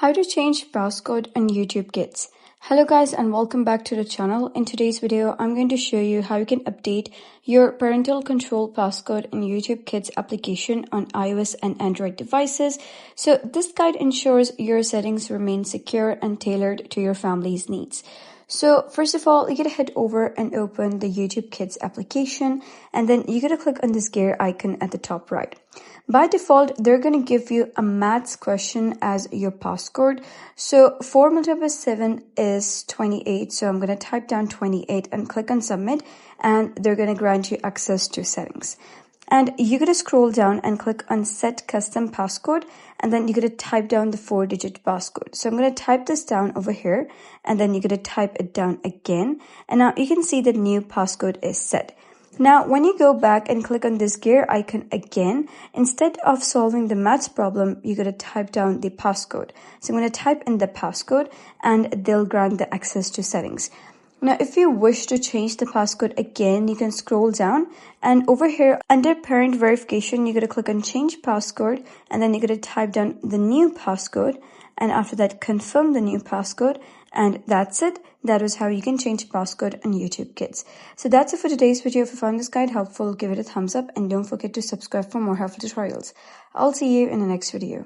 How to change passcode on YouTube Kids. Hello guys and welcome back to the channel. In today's video, I'm going to show you how you can update your parental control passcode in YouTube Kids application on iOS and Android devices. So this guide ensures your settings remain secure and tailored to your family's needs. So first of all, you gotta head over and open the YouTube Kids application, and then you gotta click on this gear icon at the top right. By default, they're gonna give you a maths question as your passcode. So 4 multiplied by 7 is 28. So I'm gonna type down 28 and click on submit, and they're gonna grant you access to settings. And you gotta scroll down and click on set custom passcode, and then you gotta type down the 4-digit passcode. So I'm gonna type this down over here, and then you gotta type it down again. And now you can see the new passcode is set. Now, when you go back and click on this gear icon again, instead of solving the maths problem, you gotta type down the passcode. So I'm gonna type in the passcode, and they'll grant the access to settings. Now, if you wish to change the passcode again, you can scroll down, and over here under parent verification, you gotta click on change passcode, and then you gotta type down the new passcode, and after that confirm the new passcode, and that's it. That is how you can change passcode on YouTube Kids. So that's it for today's video. If you found this guide helpful, give it a thumbs up and don't forget to subscribe for more helpful tutorials. I'll see you in the next video.